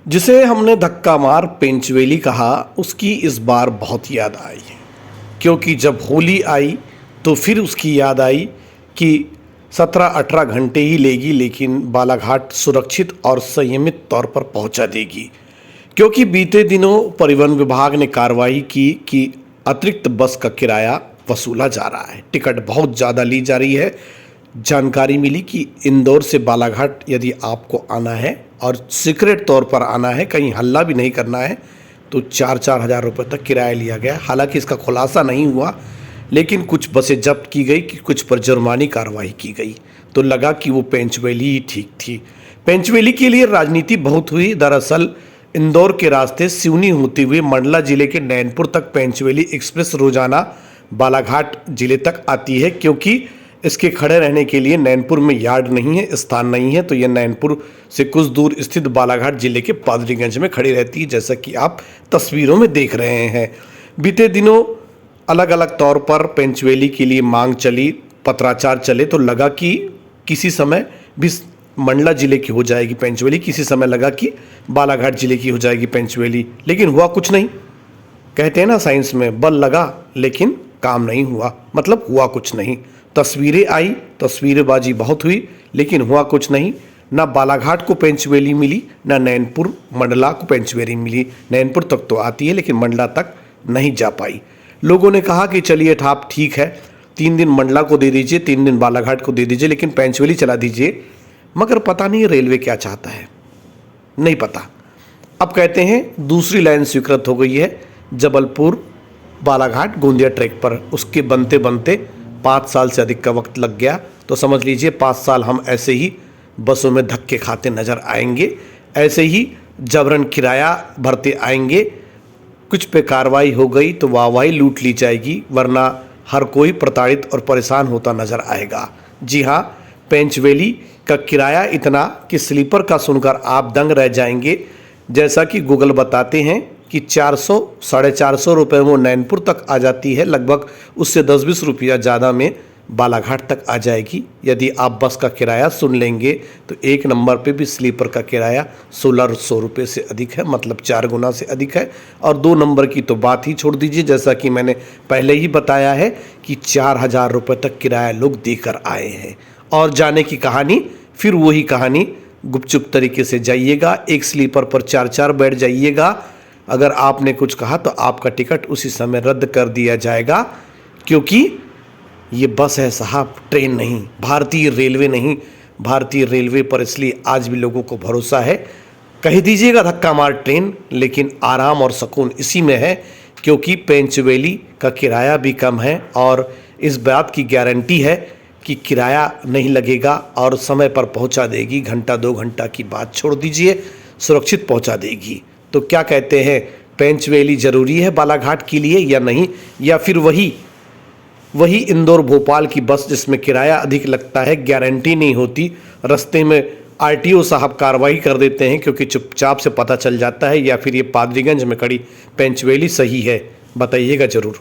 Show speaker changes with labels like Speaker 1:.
Speaker 1: जिसे हमने धक्का मार पेंचवेली कहा, उसकी इस बार बहुत याद आई। क्योंकि जब होली आई तो फिर उसकी याद आई कि 17-18 घंटे ही लेगी, लेकिन बालाघाट सुरक्षित और संयमित तौर पर पहुंचा देगी। क्योंकि बीते दिनों परिवहन विभाग ने कार्रवाई की कि अतिरिक्त बस का किराया वसूला जा रहा है, टिकट बहुत ज़्यादा ली जा रही है। जानकारी मिली कि इंदौर से बालाघाट यदि आपको आना है और सीक्रेट तौर पर आना है, कहीं हल्ला भी नहीं करना है, तो 4-4 हज़ार रुपये तक किराया लिया गया। हालांकि इसका खुलासा नहीं हुआ, लेकिन कुछ बसें जब्त की गई कि कुछ पर जुर्मानी कार्रवाई की गई। तो लगा कि वो पेंचवेली ही ठीक थी। पेंचवेली के लिए राजनीति बहुत हुई। दरअसल इंदौर के रास्ते सिवनी होते हुए मंडला जिले के नैनपुर तक पेंचवेली एक्सप्रेस रोजाना बालाघाट जिले तक आती है। क्योंकि इसके खड़े रहने के लिए नैनपुर में यार्ड नहीं है, स्थान नहीं है, तो यह नैनपुर से कुछ दूर स्थित बालाघाट जिले के पादरीगंज में खड़ी रहती है, जैसा कि आप तस्वीरों में देख रहे हैं। बीते दिनों अलग अलग तौर पर पेंचवेली के लिए मांग चली, पत्राचार चले, तो लगा कि किसी समय भी मंडला जिले की हो जाएगी पेंचवेली, किसी समय लगा कि बालाघाट जिले की हो जाएगी पेंचवेली, लेकिन हुआ कुछ नहीं। कहते हैं ना साइंस में, बल लगा लेकिन काम नहीं हुआ, मतलब हुआ कुछ नहीं। तस्वीरें आई, तस्वीरेबाजी बहुत हुई, लेकिन हुआ कुछ नहीं। ना बालाघाट को पेंचवेली मिली, ना नैनपुर मंडला को पेंचवेली मिली। नैनपुर तक तो आती है, लेकिन मंडला तक नहीं जा पाई। लोगों ने कहा कि चलिए ठाप ठीक है, 3 दिन मंडला को दे दीजिए, 3 दिन बालाघाट को दे दीजिए, लेकिन पेंचवेली चला दीजिए। मगर पता नहीं रेलवे क्या चाहता है, नहीं पता। अब कहते हैं दूसरी लाइन स्वीकृत हो गई है जबलपुर बालाघाट गोंदिया ट्रैक पर। उसके बनते बनते 5 साल से अधिक का वक्त लग गया। तो समझ लीजिए 5 साल हम ऐसे ही बसों में धक्के खाते नजर आएंगे, ऐसे ही जबरन किराया भरते आएंगे। कुछ पे कार्रवाई हो गई तो वाहवाही लूट ली जाएगी, वरना हर कोई प्रताड़ित और परेशान होता नजर आएगा। जी हाँ, पेंचवेली का किराया इतना कि स्लीपर का सुनकर आप दंग रह जाएंगे। जैसा कि गूगल बताते हैं कि 400-450 रुपये वो नैनपुर तक आ जाती है, लगभग उससे 10-20 रुपया ज़्यादा में बालाघाट तक आ जाएगी। यदि आप बस का किराया सुन लेंगे तो 1 नंबर पे भी स्लीपर का किराया 1600 रुपये से अधिक है, मतलब 4 गुना से अधिक है। और 2 नंबर की तो बात ही छोड़ दीजिए, जैसा कि मैंने पहले ही बताया है कि 4000 रुपये तक किराया लोग देकर आए हैं। और जाने की कहानी फिर वही कहानी, गुपचुप तरीके से जाइएगा, एक स्लीपर पर 4-4 बैठ जाइएगा। अगर आपने कुछ कहा तो आपका टिकट उसी समय रद्द कर दिया जाएगा, क्योंकि ये बस है साहब, ट्रेन नहीं, भारतीय रेलवे नहीं। भारतीय रेलवे पर इसलिए आज भी लोगों को भरोसा है। कह दीजिएगा धक्का मार ट्रेन, लेकिन आराम और सुकून इसी में है, क्योंकि पेंचवेली का किराया भी कम है और इस बात की गारंटी है कि किराया नहीं लगेगा और समय पर पहुंचा देगी। घंटा 2 घंटा की बात छोड़ दीजिए, सुरक्षित पहुंचा देगी। तो क्या कहते हैं, पेंचवेली ज़रूरी है बालाघाट के लिए या नहीं? या फिर वही इंदौर भोपाल की बस जिसमें किराया अधिक लगता है, गारंटी नहीं होती, रास्ते में आरटीओ साहब कार्रवाई कर देते हैं क्योंकि चुपचाप से पता चल जाता है, या फिर ये पादरीगंज में खड़ी पेंचवेली सही है? बताइएगा ज़रूर।